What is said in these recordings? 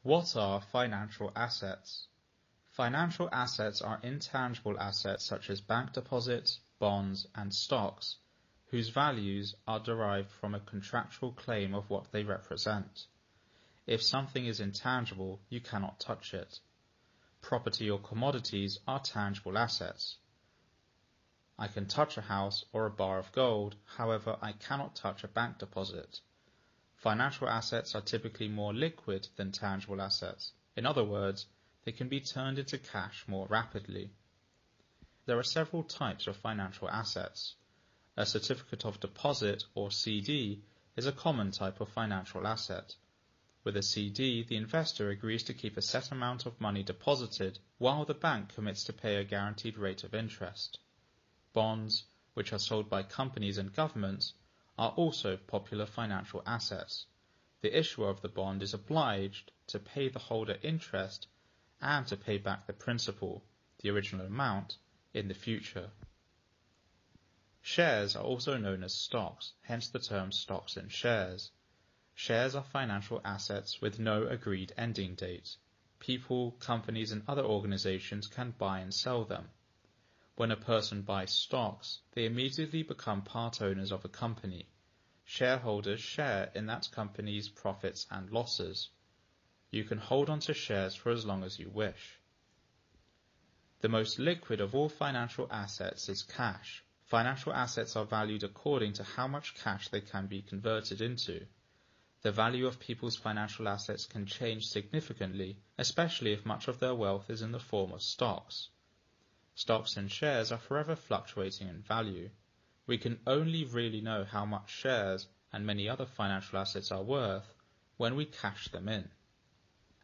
What are financial assets? Financial assets are intangible assets such as bank deposits, bonds, and stocks, whose values are derived from a contractual claim of what they represent. If something is intangible, you cannot touch it. Property or commodities are tangible assets. I can touch a house or a bar of gold, however, I cannot touch a bank deposit. Financial assets are typically more liquid than tangible assets. In other words, they can be turned into cash more rapidly. There are several types of financial assets. A certificate of deposit, or CD, is a common type of financial asset. With a CD, the investor agrees to keep a set amount of money deposited while the bank commits to pay a guaranteed rate of interest. Bonds, which are sold by companies and governments, are also popular financial assets. The issuer of the bond is obliged to pay the holder interest and to pay back the principal, the original amount, in the future. Shares are also known as stocks, hence the term stocks and shares. Shares are financial assets with no agreed ending date. People, companies, and other organizations can buy and sell them. When a person buys stocks, they immediately become part owners of a company. Shareholders share in that company's profits and losses. You can hold on to shares for as long as you wish. The most liquid of all financial assets is cash. Financial assets are valued according to how much cash they can be converted into. The value of people's financial assets can change significantly, especially if much of their wealth is in the form of stocks. Stocks and shares are forever fluctuating in value. We can only really know how much shares and many other financial assets are worth when we cash them in.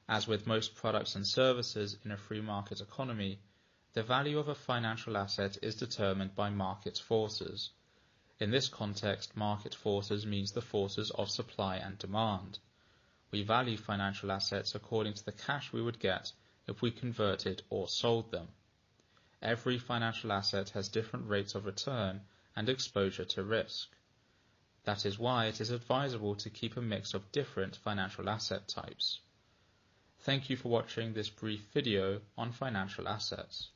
As with most products and services in a free market economy, the value of a financial asset is determined by market forces. In this context, market forces means the forces of supply and demand. We value financial assets according to the cash we would get if we converted or sold them. Every financial asset has different rates of return and exposure to risk. That is why it is advisable to keep a mix of different financial asset types. Thank you for watching this brief video on financial assets.